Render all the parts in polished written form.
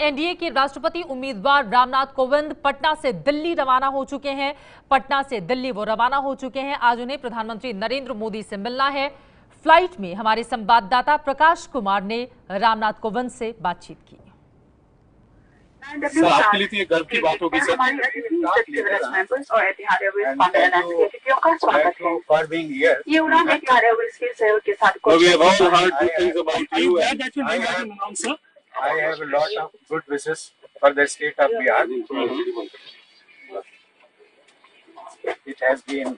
NDA के राष्ट्रपति उम्मीदवार रामनाथ कोविंद पटना से दिल्ली रवाना हो चुके हैं। पटना से दिल्ली वो रवाना हो चुके हैं। आज उन्हें प्रधानमंत्री नरेंद्र मोदी से मिलना है। फ्लाइट में हमारे संवाददाता प्रकाश कुमार ने रामनाथ कोविंद से बातचीत की। सर, आपके लिए तो ये गर्व की बात होगी सर। ये उड़ान एतिहाद एयरवेज के सहयोग के साथ I have a lot of good wishes for the state of Bihar. It has been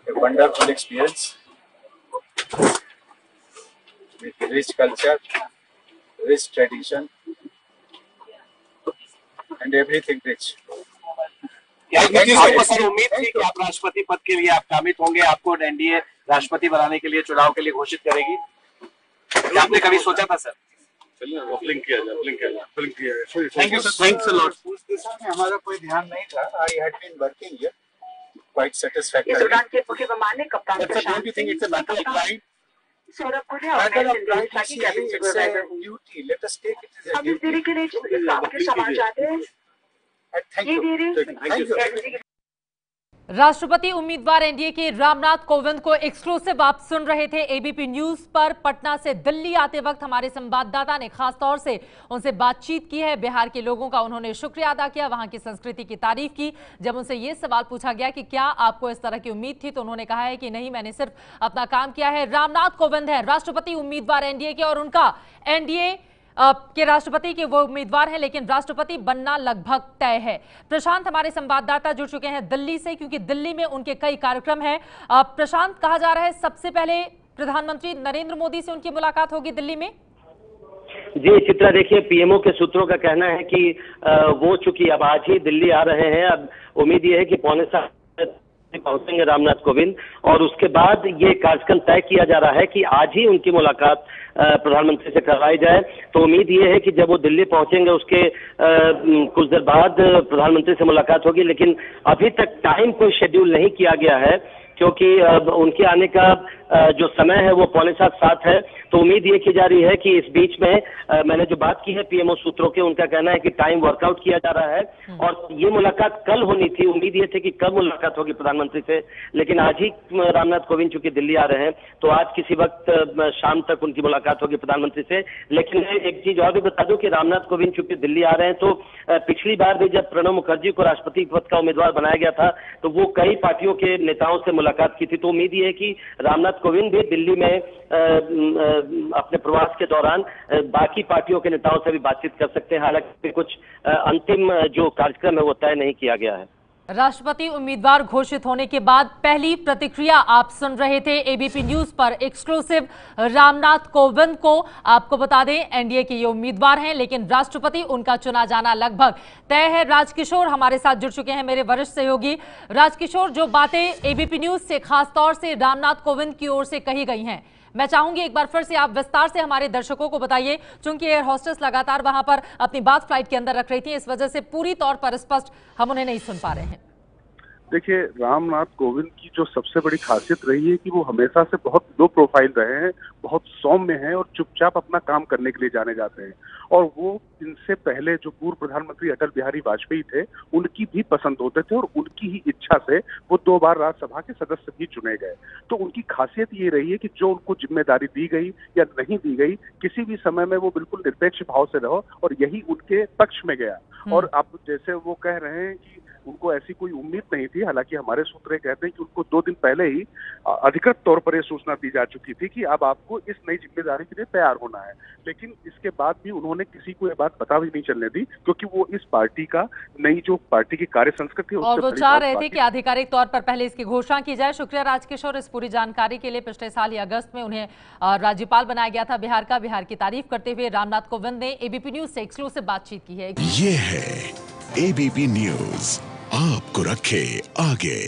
a wonderful experience with rich culture, rich tradition, and everything rich. क्या आपको सर उम्मीद थी कि आप राष्ट्रपति पद के लिए आप कामित होंगे, आपको एनडीए राष्ट्रपति बनाने के लिए चुनाव के लिए घोषित करेगी? क्या आपने कभी सोचा था सर? ब्लिंक किया जाए। Thank you, thanks a lot. उस दिशा में हमारा कोई ध्यान नहीं था। I had been working here quite satisfactory. इस उड़ान के मुख्य विमान ने कप्तान Don't you think it's a matter of pride? Saurabh को Matter of pride to see it's a duty. Let us take it as a हम इस duty. देरी के लिए इस आपके समाज चाहते हैं। Thank ये you. देरी Thank you. राष्ट्रपति उम्मीदवार एनडीए के रामनाथ कोविंद को एक्सक्लूसिव आप सुन रहे थे एबीपी न्यूज पर। पटना से दिल्ली आते वक्त हमारे संवाददाता ने खास तौर से उनसे बातचीत की है। बिहार के लोगों का उन्होंने शुक्रिया अदा किया, वहां की संस्कृति की तारीफ की। जब उनसे ये सवाल पूछा गया कि क्या आपको इस तरह की उम्मीद थी, तो उन्होंने कहा है कि नहीं, मैंने सिर्फ अपना काम किया है। रामनाथ कोविंद है राष्ट्रपति उम्मीदवार एनडीए के, और उनका एनडीए के राष्ट्रपति के वो उम्मीदवार हैं, लेकिन राष्ट्रपति बनना लगभग तय है। प्रशांत हमारे संवाददाता जुड़ चुके हैं दिल्ली से, क्योंकि दिल्ली में उनके कई कार्यक्रम हैं। प्रशांत, कहा जा रहा है सबसे पहले प्रधानमंत्री नरेंद्र मोदी से उनकी मुलाकात होगी दिल्ली में। जी चित्रा, देखिए पीएमओ के सूत्रों का कहना है कि वो चूंकि अब आज ही दिल्ली आ रहे हैं, अब उम्मीद ये है कि पौने 7 पहुंचेंगे रामनाथ कोविंद, और उसके बाद ये कार्यक्रम तय किया जा रहा है कि आज ही उनकी मुलाकात प्रधानमंत्री से करवाई जाए। तो उम्मीद ये है कि जब वो दिल्ली पहुंचेंगे उसके कुछ देर बाद प्रधानमंत्री से मुलाकात होगी, लेकिन अभी तक टाइम कोई शेड्यूल नहीं किया गया है, क्योंकि उनके आने का जो समय है वो पौने 7 है। तो उम्मीद ये की जा रही है कि इस बीच में मैंने जो बात की है पीएमओ सूत्रों के, उनका कहना है कि टाइम वर्कआउट किया जा रहा है, और ये मुलाकात कल होनी थी। उम्मीद ये थी कि कल मुलाकात होगी प्रधानमंत्री से, लेकिन आज ही रामनाथ कोविंद चूंकि दिल्ली आ रहे हैं, तो आज किसी वक्त शाम तक उनकी मुलाकात होगी प्रधानमंत्री से। लेकिन एक चीज और भी बता दूं कि रामनाथ कोविंद चूंकि दिल्ली आ रहे हैं, तो पिछली बार भी जब प्रणब मुखर्जी को राष्ट्रपति पद का उम्मीदवार बनाया गया था, तो वो कई पार्टियों के नेताओं से मुलाकात की थी। तो उम्मीद ये है कि रामनाथ कोविंद भी दिल्ली में अपने प्रवास के दौरान बाकी पार्टियों के नेताओं से भी बातचीत कर सकते हैं। हालांकि कुछ अंतिम जो कार्यक्रम है वो तय नहीं किया गया है। राष्ट्रपति उम्मीदवार घोषित होने के बाद पहली प्रतिक्रिया आप सुन रहे थे एबीपी न्यूज पर एक्सक्लूसिव रामनाथ कोविंद को। आपको बता दें एनडीए के ये उम्मीदवार हैं, लेकिन राष्ट्रपति उनका चुना जाना लगभग तय है। राजकिशोर हमारे साथ जुड़ चुके हैं, मेरे वरिष्ठ सहयोगी। राजकिशोर, जो बातें एबीपी न्यूज से खासतौर से रामनाथ कोविंद की ओर से कही गई हैं, मैं चाहूंगी एक बार फिर से आप विस्तार से हमारे दर्शकों को बताइए, क्योंकि एयर होस्टेस लगातार वहां पर अपनी बात फ्लाइट के अंदर रख रही थी, इस वजह से पूरी तौर पर स्पष्ट हम उन्हें नहीं सुन पा रहे हैं। देखिए, रामनाथ कोविंद की जो सबसे बड़ी खासियत रही है कि वो हमेशा से बहुत लो प्रोफाइल रहे हैं, बहुत सौम्य हैं और चुपचाप अपना काम करने के लिए जाने जाते हैं। और वो इनसे पहले जो पूर्व प्रधानमंत्री अटल बिहारी वाजपेयी थे, उनकी भी पसंद होते थे, और उनकी ही इच्छा से वो 2 बार राज्यसभा के सदस्य भी चुने गए। तो उनकी खासियत ये रही है कि जो उनको जिम्मेदारी दी गई या नहीं दी गई, किसी भी समय में वो बिल्कुल निरपेक्ष भाव से रहो, और यही उनके पक्ष में गया। और अब जैसे वो कह रहे हैं कि उनको ऐसी कोई उम्मीद नहीं थी, हालांकि हमारे सूत्र कहते हैं कि उनको 2 दिन पहले ही अधिकृत तौर पर यह सूचना दी जा चुकी थी कि अब आपको इस नई जिम्मेदारी के लिए तैयार होना है। लेकिन इसके बाद भी उन्होंने किसी को यह बात पता भी नहीं चलने दी, क्योंकि वो इस पार्टी का नई जो पार्टी की कार्य संस्कृति है, और वो चाह रहे थे कि आधिकारिक तौर पर पहले इसकी घोषणा की जाए। शुक्रिया राजकिशोर इस पूरी जानकारी के लिए। पिछले साल ही अगस्त में उन्हें राज्यपाल बनाया गया था बिहार का। बिहार की तारीफ करते हुए रामनाथ कोविंद ने एबीपी न्यूज से एक्सक्लूसिव बातचीत की है। ये है एबीपी न्यूज, आपको रखे आगे।